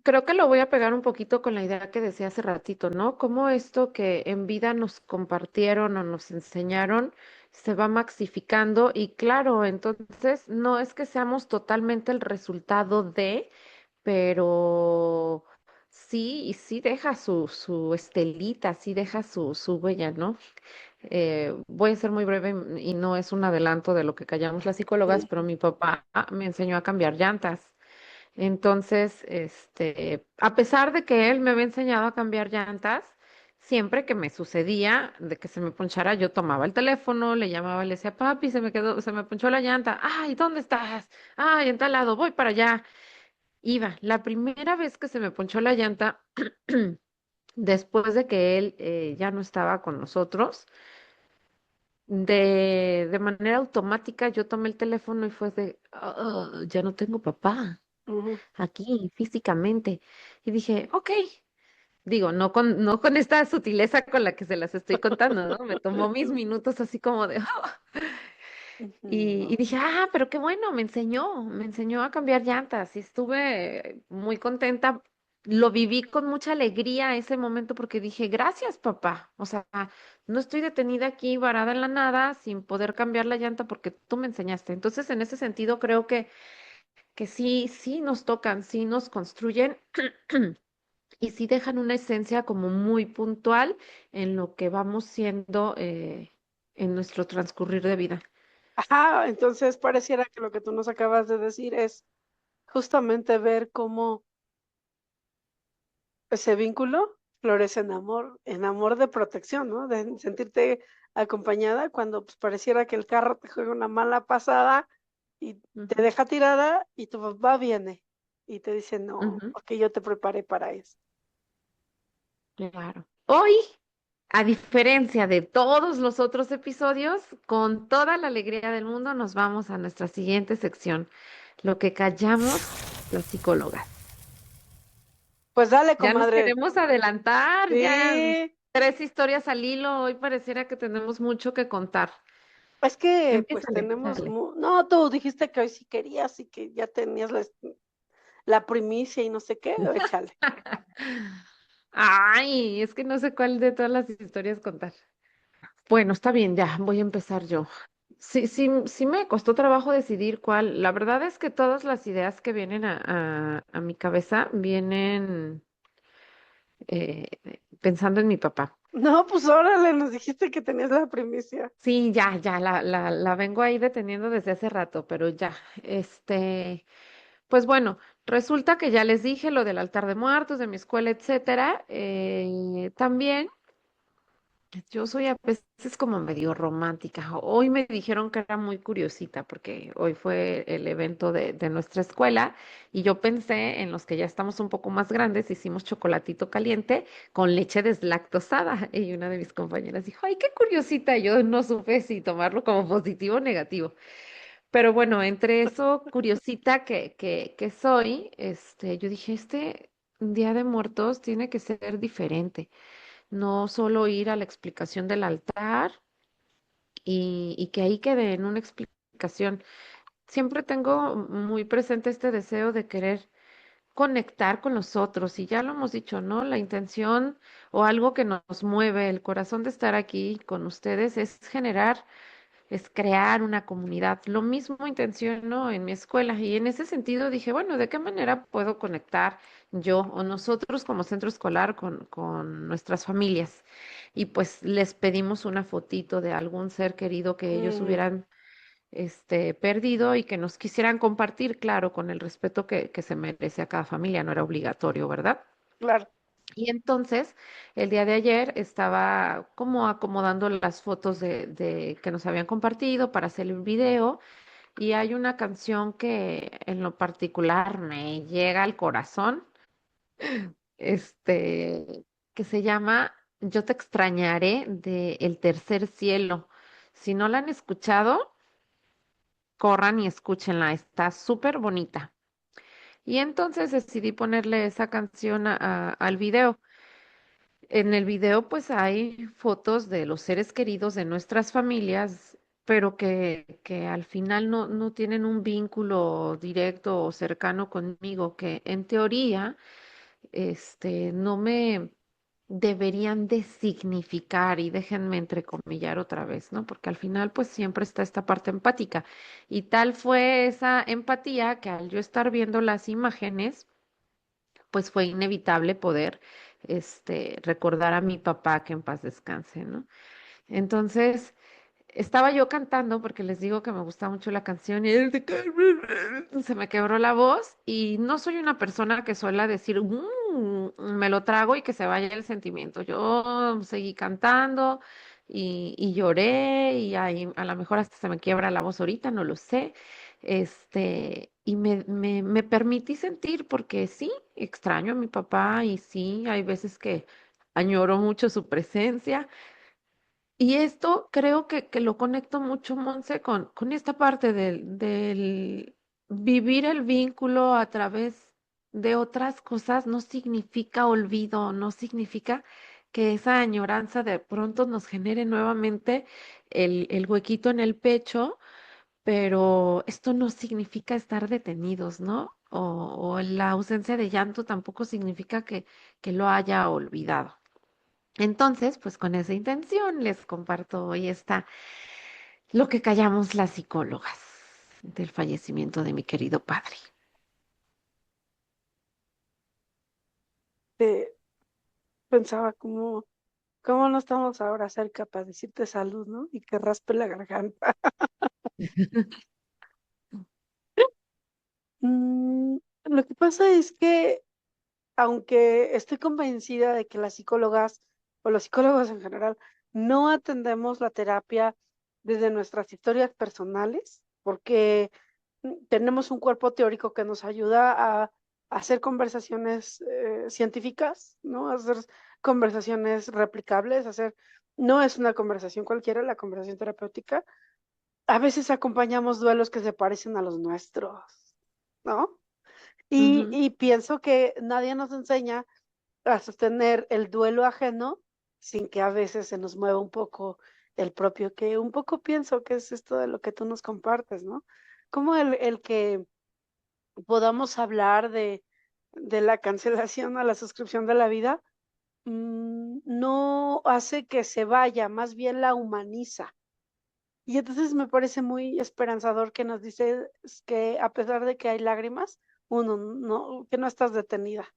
Creo que lo voy a pegar un poquito con la idea que decía hace ratito, ¿no? Cómo esto que en vida nos compartieron o nos enseñaron se va maxificando y claro, entonces no es que seamos totalmente el resultado de, pero sí, sí deja su estelita, sí deja su huella, ¿no? Voy a ser muy breve y no es un adelanto de lo que callamos las psicólogas, pero mi papá me enseñó a cambiar llantas. Entonces, a pesar de que él me había enseñado a cambiar llantas, siempre que me sucedía de que se me ponchara, yo tomaba el teléfono, le llamaba, le decía, papi, se me ponchó la llanta. Ay, ¿dónde estás? Ay, en tal lado, voy para allá. Iba. La primera vez que se me ponchó la llanta, después de que él ya no estaba con nosotros, de manera automática yo tomé el teléfono y fue de, "Ah, ya no tengo papá Ujú. aquí físicamente". Y dije, ok, digo, no con esta sutileza con la que se las estoy contando, ¿no? Me tomó mis minutos así como de, "Ah". Y Ujú. dije, ah, pero qué bueno, me enseñó a cambiar llantas y estuve muy contenta. Lo viví con mucha alegría ese momento porque dije, gracias, papá. O sea, no estoy detenida aquí varada en la nada sin poder cambiar la llanta porque tú me enseñaste. Entonces, en ese sentido, creo que sí, sí nos tocan, sí nos construyen y sí dejan una esencia como muy puntual en lo que vamos siendo en nuestro transcurrir de vida. Ajá, entonces pareciera que lo que tú nos acabas de decir es justamente ver cómo ese vínculo florece en amor de protección, ¿no? De sentirte acompañada cuando, pues, pareciera que el carro te juega una mala pasada y te Ujú, deja tirada, y tu papá viene y te dice: "No, ujú. porque yo te preparé para eso". Claro. Hoy, a diferencia de todos los otros episodios, con toda la alegría del mundo, nos vamos a nuestra siguiente sección, lo que callamos las psicólogas. Pues dale, Ya nos comadre. queremos adelantar, ya Sí, tres historias al hilo, hoy pareciera que tenemos mucho que contar. es que, pues, Empiézale, tenemos empiézale. no, tú dijiste que hoy sí querías y que ya tenías la primicia y no sé qué, échale. Ay, es que no sé cuál de todas las historias contar. Bueno, está bien, ya, voy a empezar yo. Sí, sí, sí me costó trabajo decidir cuál. La verdad es que todas las ideas que vienen a mi cabeza vienen pensando en mi papá. No, pues órale, nos dijiste que tenías la primicia. Sí, ya, ya, la vengo ahí deteniendo desde hace rato, pero ya, pues bueno, resulta que ya les dije lo del altar de muertos, de mi escuela, etcétera. También yo soy a veces como medio romántica. Hoy me dijeron que era muy curiosita porque hoy fue el evento de nuestra escuela y yo pensé en los que ya estamos un poco más grandes, hicimos chocolatito caliente con leche deslactosada y una de mis compañeras dijo, ay, qué curiosita. Y yo no supe si tomarlo como positivo o negativo. Pero bueno, entre eso, curiosita que soy, yo dije, este Día de Muertos tiene que ser diferente, no solo ir a la explicación del altar y que ahí quede en una explicación. Siempre tengo muy presente este deseo de querer conectar con los otros y ya lo hemos dicho, ¿no? La intención o algo que nos mueve, el corazón de estar aquí con ustedes es generar, es crear una comunidad. Lo mismo intenciono en mi escuela y en ese sentido dije, bueno, ¿de qué manera puedo conectar yo o nosotros como centro escolar con nuestras familias? Y pues les pedimos una fotito de algún ser querido que ellos Mm, hubieran perdido y que nos quisieran compartir, claro, con el respeto que se merece a cada familia, no era obligatorio, ¿verdad? claro. Y entonces, el día de ayer estaba como acomodando las fotos de que nos habían compartido para hacer el video y hay una canción que en lo particular me llega al corazón, que se llama Yo te extrañaré de El Tercer Cielo. Si no la han escuchado, corran y escúchenla, está súper bonita. Y entonces decidí ponerle esa canción al video. En el video pues hay fotos de los seres queridos de nuestras familias, pero que al final no tienen un vínculo directo o cercano conmigo, que en teoría no me deberían de significar, y déjenme entrecomillar otra vez, ¿no? Porque al final pues siempre está esta parte empática. Y tal fue esa empatía que al yo estar viendo las imágenes, pues fue inevitable poder recordar a mi papá que en paz descanse, ¿no? Entonces, estaba yo cantando porque les digo que me gusta mucho la canción y se me quebró la voz y no soy una persona que suele decir me lo trago y que se vaya el sentimiento. Yo seguí cantando y lloré y ahí a lo mejor hasta se me quiebra la voz ahorita, no lo sé. Y me permití sentir porque sí, extraño a mi papá y sí, hay veces que añoro mucho su presencia. Y esto creo que lo conecto mucho, Monse, con esta parte del vivir el vínculo a través de otras cosas no significa olvido, no significa que esa añoranza de pronto nos genere nuevamente el huequito en el pecho, pero esto no significa estar detenidos, ¿no? O la ausencia de llanto tampoco significa que lo haya olvidado. Entonces, pues con esa intención les comparto hoy lo que callamos las psicólogas del fallecimiento de mi querido padre. Te pensaba cómo no estamos ahora cerca para decirte salud, ¿no? Y que raspe la garganta. Mm, lo que pasa es que, aunque estoy convencida de que las psicólogas o los psicólogos en general no atendemos la terapia desde nuestras historias personales, porque tenemos un cuerpo teórico que nos ayuda a hacer conversaciones científicas, ¿no? A hacer conversaciones replicables, no es una conversación cualquiera, la conversación terapéutica. A veces acompañamos duelos que se parecen a los nuestros, ¿no? Ujú, Y pienso que nadie nos enseña a sostener el duelo ajeno sin que a veces se nos mueva un poco el propio, que un poco pienso que es esto de lo que tú nos compartes, ¿no? Como el que podamos hablar de la cancelación a la suscripción de la vida, no hace que se vaya, más bien la humaniza. Y entonces me parece muy esperanzador que nos dice que a pesar de que hay lágrimas, que no estás detenida,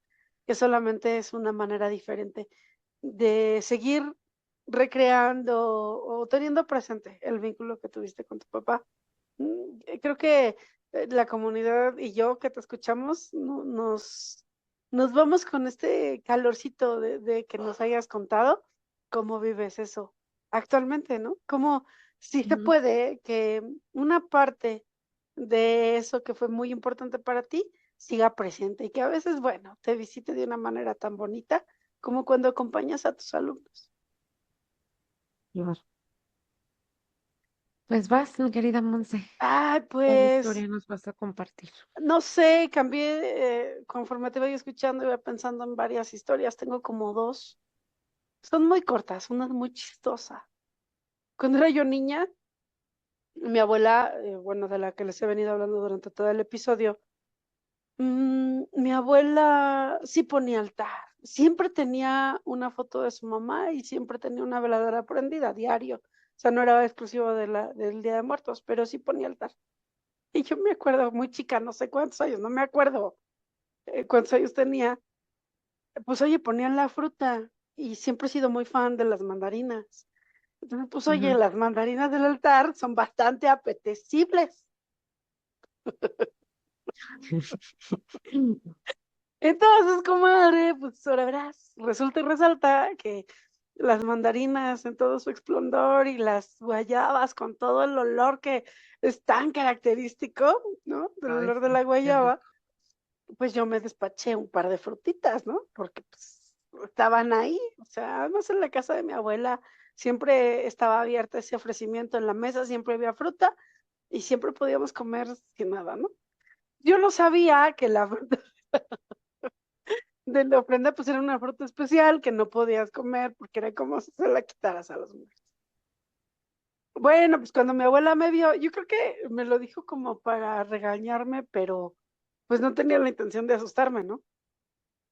que solamente es una manera diferente de seguir recreando o teniendo presente el vínculo que tuviste con tu papá. Creo que la comunidad y yo que te escuchamos nos vamos con este calorcito de que nos hayas contado cómo vives eso actualmente, ¿no? Cómo sí se ujú. puede que una parte de eso que fue muy importante para ti siga presente y que a veces, bueno, te visite de una manera tan bonita como cuando acompañas a tus alumnos. Claro. Pues vas, mi querida Monse. Ay, ¿Cuál pues historia nos vas a compartir? no sé, cambié, conforme te voy escuchando, iba pensando en varias historias. Tengo como dos. Son muy cortas, una es muy chistosa. Cuando era yo niña, mi abuela, bueno, de la que les he venido hablando durante todo el episodio, mi abuela sí ponía altar. Siempre tenía una foto de su mamá y siempre tenía una veladora prendida diario. O sea, no era exclusivo del Día de Muertos, pero sí ponía altar. Y yo me acuerdo, muy chica, no sé cuántos años, no me acuerdo cuántos años tenía. Pues oye, ponían la fruta y siempre he sido muy fan de las mandarinas. Entonces, pues oye, Ujú. las mandarinas del altar son bastante apetecibles. Entonces, comadre, pues ahora verás, resulta y resalta que las mandarinas en todo su esplendor y las guayabas con todo el olor que es tan característico, ¿no? Del Ay, olor de sí, la qué guayaba, rico. pues yo me despaché un par de frutitas, ¿no? Porque pues estaban ahí, o sea, además en la casa de mi abuela siempre estaba abierta ese ofrecimiento en la mesa, siempre había fruta y siempre podíamos comer sin nada, ¿no? Yo no sabía que la fruta de la ofrenda pues era una fruta especial que no podías comer porque era como si se la quitaras a los muertos. Bueno, pues cuando mi abuela me vio, yo creo que me lo dijo como para regañarme, pero pues no tenía la intención de asustarme, ¿no?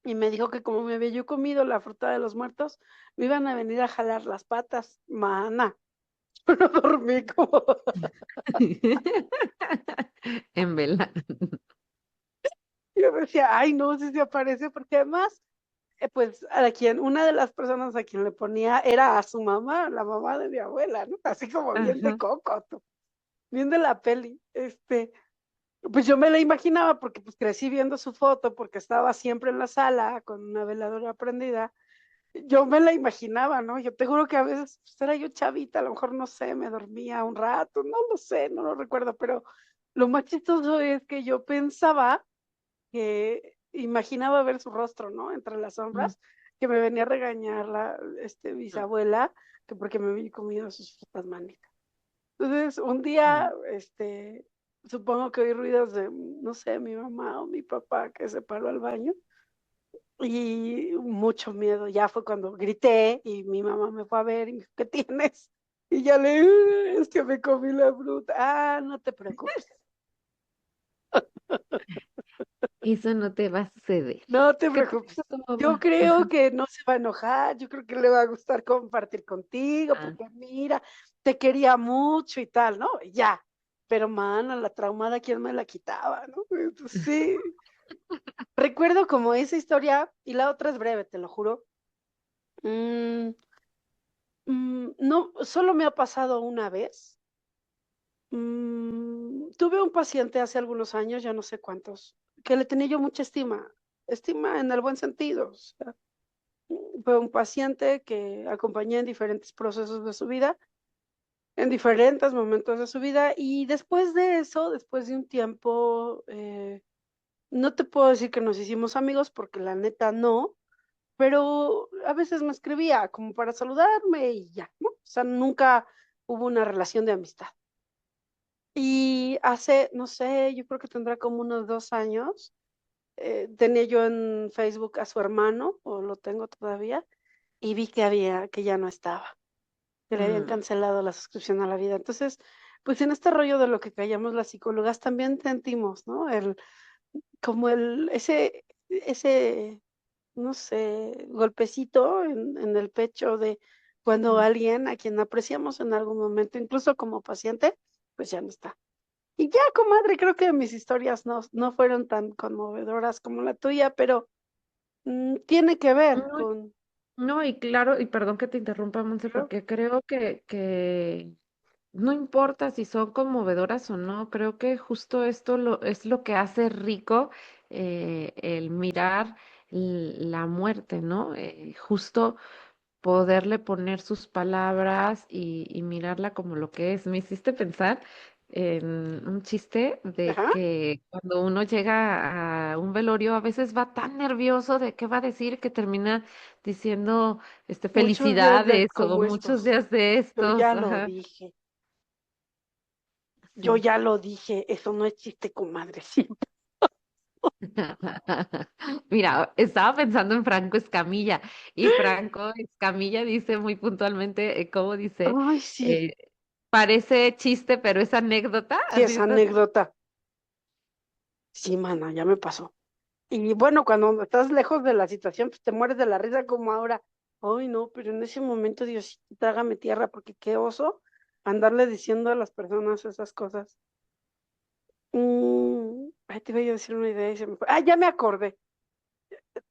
Y me dijo que como me había yo comido la fruta de los muertos, me iban a venir a jalar las patas. Mana, yo no dormí como... En vela. Yo decía, ay, no, si se aparece, porque además pues una de las personas a quien le ponía era a su mamá, la mamá de mi abuela, ¿no? Así como bien de Ajá. Coco, tú, bien de la peli. Pues yo me la imaginaba porque pues crecí viendo su foto porque estaba siempre en la sala con una veladora prendida. Yo me la imaginaba, ¿no? Yo te juro que a veces pues, era yo chavita, a lo mejor no sé, me dormía un rato, no lo sé, no lo recuerdo, pero lo más chistoso es que yo pensaba que imaginaba ver su rostro, ¿no? Entre las Mm, sombras, que me venía a regañar mm, bisabuela, que porque me había comido sus frutas mágicas. Entonces, un mm. día, supongo que oí ruidos de, no sé, mi mamá o mi papá que se paró al baño y mucho miedo. Ya fue cuando grité y mi mamá me fue a ver y me dijo, ¿qué tienes? Y ya es que me comí la fruta. Ah, no te preocupes. Eso no te va a suceder. No te ¿Qué te preocupes. dijo tu Yo mamá? creo Ajá. que no se va a enojar, yo creo que le va a gustar compartir contigo, Ah, porque mira, te quería mucho y tal, ¿no? Y ya. Pero, mana, la traumada, ¿quién me la quitaba, no? Entonces, sí. Recuerdo como esa historia, y la otra es breve, te lo juro. Mm, no, solo me ha pasado una vez. Tuve un paciente hace algunos años, ya no sé cuántos, que le tenía yo mucha estima en el buen sentido. O sea, fue un paciente que acompañé en diferentes procesos de su vida, en diferentes momentos de su vida, y después de eso, después de un tiempo, no te puedo decir que nos hicimos amigos, porque la neta no, pero a veces me escribía como para saludarme y ya, ¿no? O sea, nunca hubo una relación de amistad. Y hace, no sé, yo creo que tendrá como unos 2 años, tenía yo en Facebook a su hermano, o lo tengo todavía, y vi que ya no estaba, que le habían mm. cancelado la suscripción a la vida. Entonces, pues en este rollo de lo que callamos las psicólogas también sentimos, ¿no? Como ese, no sé, golpecito en el pecho de cuando Mm. alguien a quien apreciamos en algún momento, incluso como paciente, pues ya no está. Y ya, comadre, creo que mis historias no fueron tan conmovedoras como la tuya, pero tiene que ver No, con... no, y claro, y perdón que te interrumpa, Monse, ¿no? porque creo que no importa si son conmovedoras o no, creo que justo esto es lo que hace rico el mirar la muerte, ¿no? Justo poderle poner sus palabras y mirarla como lo que es. Me hiciste pensar en un chiste de Ajá, que cuando uno llega a un velorio a veces va tan nervioso de qué va a decir que termina diciendo muchos días de felicidades o como muchos estos. días de Yo estos. ya lo Ajá, dije, yo sí. ya lo dije, eso no es chiste, comadre, sí. Mira, estaba pensando en Franco Escamilla y Franco Escamilla dice muy puntualmente, ¿cómo dice? Ay, sí, Eh, parece chiste, pero es anécdota, sí, así esa está. anécdota. Sí, mana, ya me pasó. Y bueno, cuando estás lejos de la situación, pues te mueres de la risa como ahora. Ay, no, pero en ese momento, Dios, trágame tierra, porque qué oso andarle diciendo a las personas esas cosas. Ay, te iba yo a decir una idea y se me fue. Ah, ya me acordé.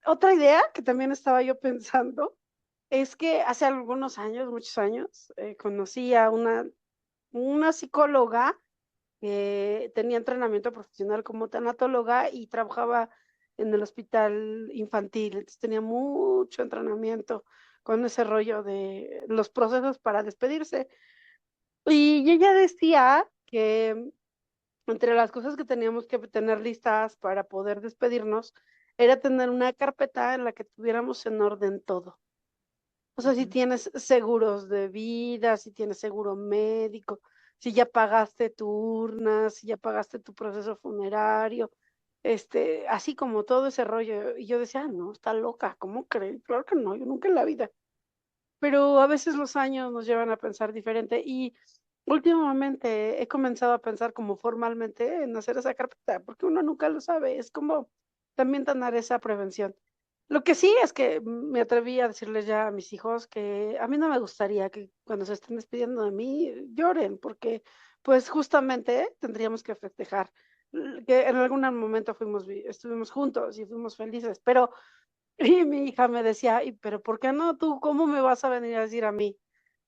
Otra idea que también estaba yo pensando es que hace algunos años, muchos años, conocí a una psicóloga que tenía entrenamiento profesional como tanatóloga y trabajaba en el hospital infantil. Entonces tenía mucho entrenamiento con ese rollo de los procesos para despedirse. Y ella decía que entre las cosas que teníamos que tener listas para poder despedirnos, era tener una carpeta en la que tuviéramos en orden todo. O sea, si Ujú. tienes seguros de vida, si tienes seguro médico, si ya pagaste tu urna, si ya pagaste tu proceso funerario, así como todo ese rollo. Y yo decía, no, está loca, ¿cómo cree? Claro que no, yo nunca en la vida. Pero a veces los años nos llevan a pensar diferente y últimamente he comenzado a pensar como formalmente en hacer esa carpeta, porque uno nunca lo sabe, es como también tener esa prevención. Lo que sí es que me atreví a decirles ya a mis hijos que a mí no me gustaría que cuando se estén despidiendo de mí lloren, porque pues justamente tendríamos que festejar que en algún momento estuvimos juntos y fuimos felices, pero Y mi hija me decía: "¿Y pero por qué no tú? ¿Cómo me vas a venir a decir a mí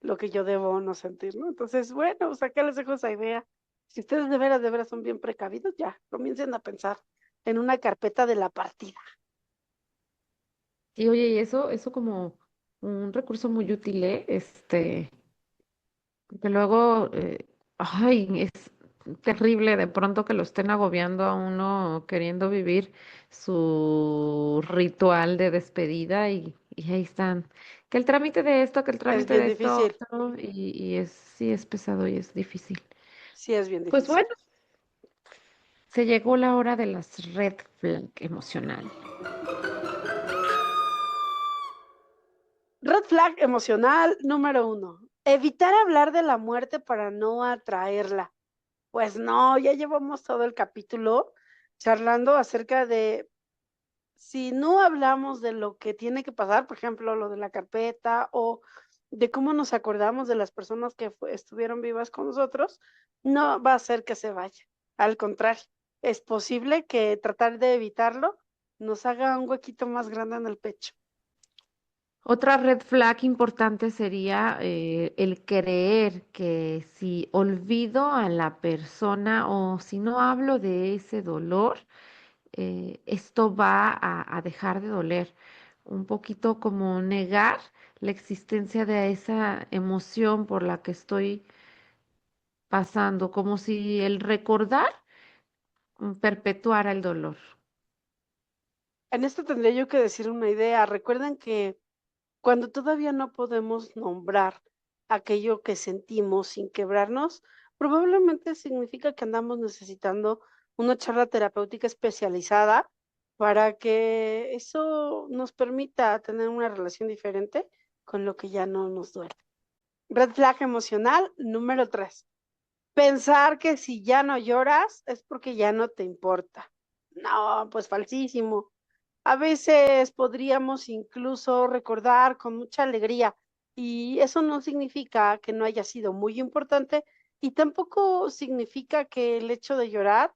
lo que yo debo o no sentir?", ¿no? Entonces, bueno, pues acá les dejo esa idea. Si ustedes de veras son bien precavidos, ya, comiencen a pensar en una carpeta de la partida. Y oye, y eso como un recurso muy útil, ¿eh? Porque luego, ay, es terrible de pronto que lo estén agobiando a uno queriendo vivir su ritual de despedida y ahí están. Que el trámite de esto, que el Es trámite bien de esto difícil, otro, sí es pesado y es difícil. sí es bien Pues difícil. bueno, se llegó la hora de las red flag emocional. Red flag emocional número 1: evitar hablar de la muerte para no atraerla. Pues no, ya llevamos todo el capítulo charlando acerca de si no hablamos de lo que tiene que pasar, por ejemplo, lo de la carpeta o de cómo nos acordamos de las personas que estuvieron vivas con nosotros, no va a hacer que se vaya. Al contrario, es posible que tratar de evitarlo nos haga un huequito más grande en el pecho. Otra red flag importante sería el creer que si olvido a la persona o si no hablo de ese dolor, esto va a dejar de doler. Un poquito como negar la existencia de esa emoción por la que estoy pasando, como si el recordar perpetuara el dolor. En esto tendría yo que decir una idea. Recuerden que cuando todavía no podemos nombrar aquello que sentimos sin quebrarnos, probablemente significa que andamos necesitando una charla terapéutica especializada para que eso nos permita tener una relación diferente con lo que ya no nos duele. Red flag emocional número 3: pensar que si ya no lloras es porque ya no te importa. No, pues falsísimo. A veces podríamos incluso recordar con mucha alegría y eso no significa que no haya sido muy importante y tampoco significa que el hecho de llorar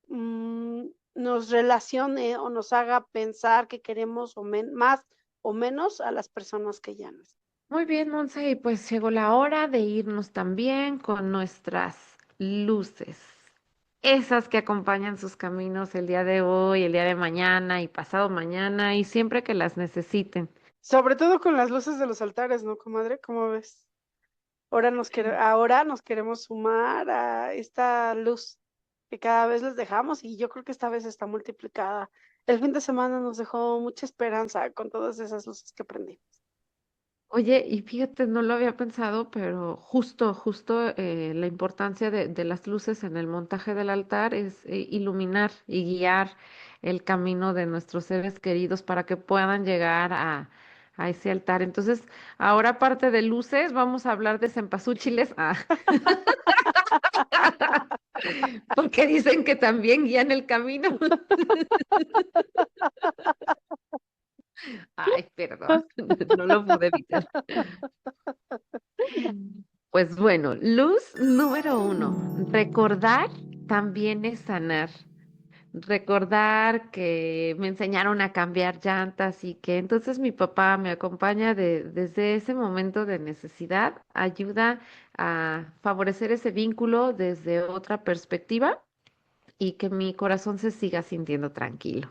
nos relacione o nos haga pensar que queremos más o menos a las personas que ya no están. Muy bien, Monse, y pues llegó la hora de irnos también con nuestras luces. Esas que acompañan sus caminos el día de hoy, el día de mañana y pasado mañana y siempre que las necesiten. Sobre todo con las luces de los altares, ¿no, comadre? ¿Cómo ves? Ahora nos queremos sumar a esta luz que cada vez les dejamos y yo creo que esta vez está multiplicada. El fin de semana nos dejó mucha esperanza con todas esas luces que prendimos. Oye, y fíjate, no lo había pensado, pero justo la importancia de las luces en el montaje del altar es iluminar y guiar el camino de nuestros seres queridos para que puedan llegar a ese altar. Entonces, ahora aparte de luces, vamos a hablar de cempasúchiles, porque dicen que también guían el camino. Ay, perdón, no lo pude evitar. Pues bueno, luz número uno, recordar también es sanar. Recordar que me enseñaron a cambiar llantas y que entonces mi papá me acompaña desde ese momento de necesidad, ayuda a favorecer ese vínculo desde otra perspectiva y que mi corazón se siga sintiendo tranquilo.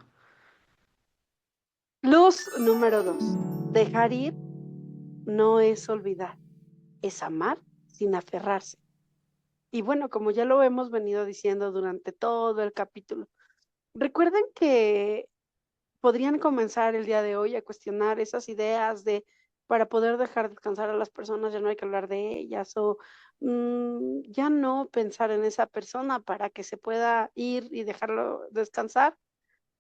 Luz número 2: dejar ir no es olvidar, es amar sin aferrarse. Y bueno, como ya lo hemos venido diciendo durante todo el capítulo, recuerden que podrían comenzar el día de hoy a cuestionar esas ideas de para poder dejar descansar a las personas, ya no hay que hablar de ellas o ya no pensar en esa persona para que se pueda ir y dejarlo descansar.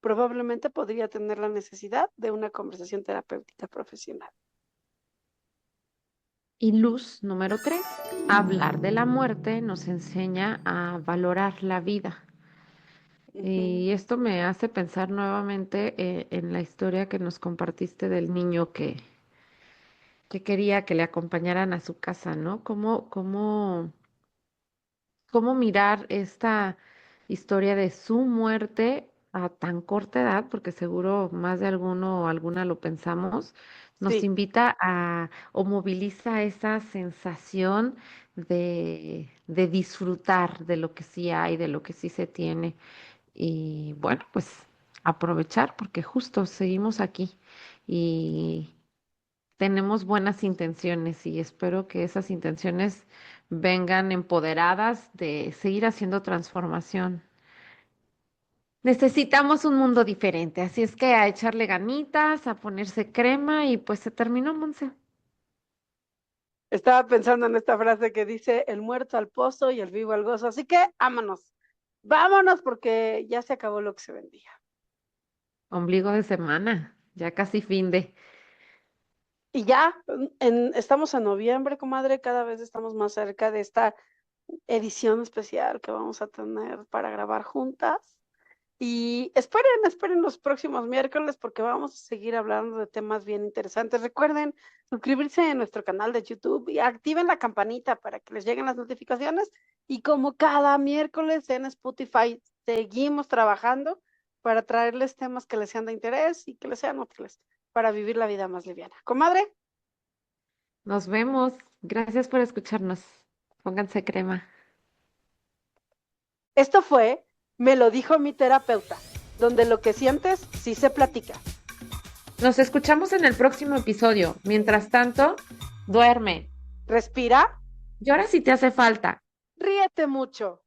Probablemente podría tener la necesidad de una conversación terapéutica profesional. Y luz número tres, hablar de la muerte nos enseña a valorar la vida. Ujú. Y esto me hace pensar nuevamente en la historia que nos compartiste del niño que quería que le acompañaran a su casa, ¿no? ¿Cómo mirar esta historia de su muerte? a tan corta edad, porque seguro más de alguno o alguna lo pensamos, nos Sí, invita a o moviliza esa sensación de disfrutar de lo que sí hay, de lo que sí se tiene. Y bueno, pues aprovechar porque justo seguimos aquí y tenemos buenas intenciones y espero que esas intenciones vengan empoderadas de seguir haciendo transformación. Necesitamos un mundo diferente, así es que a echarle ganitas, a ponerse crema y pues se terminó, Monse. estaba pensando en esta frase que dice el muerto al pozo y el vivo al gozo. Así que vámonos, vámonos porque ya se acabó lo que se vendía. Ombligo de semana, ya casi fin de. Y ya estamos en noviembre, comadre, cada vez estamos más cerca de esta edición especial que vamos a tener para grabar juntas. Y esperen los próximos miércoles porque vamos a seguir hablando de temas bien interesantes. Recuerden suscribirse en nuestro canal de YouTube y activen la campanita para que les lleguen las notificaciones. Y como cada miércoles en Spotify, seguimos trabajando para traerles temas que les sean de interés y que les sean útiles para vivir la vida más liviana. Comadre, Nos vemos. Gracias por escucharnos. Pónganse crema. esto fue Me lo dijo mi terapeuta, donde lo que sientes sí se platica. Nos escuchamos en el próximo episodio. Mientras tanto, duerme. Respira, Llora si te hace falta. ríete mucho,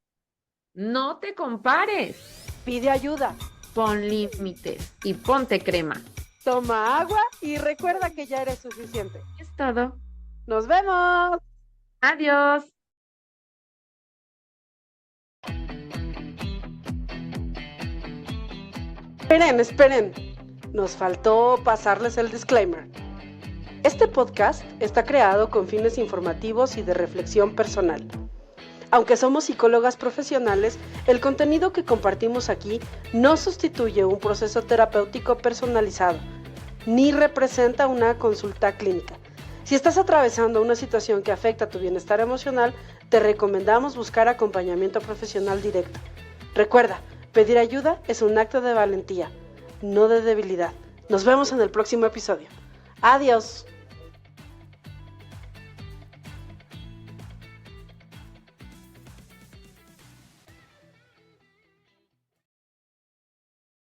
No te compares. pide ayuda. Pon límites y ponte crema. Toma agua y recuerda que ya eres suficiente. Es todo. ¡Nos vemos! Adiós. Esperen. Nos faltó pasarles el disclaimer. Este podcast está creado con fines informativos y de reflexión personal. Aunque somos psicólogas profesionales, el contenido que compartimos aquí no sustituye un proceso terapéutico personalizado, ni representa una consulta clínica. Si estás atravesando una situación que afecta tu bienestar emocional, te recomendamos buscar acompañamiento profesional directo. Recuerda, pedir ayuda es un acto de valentía, no de debilidad. Nos vemos en el próximo episodio. Adiós.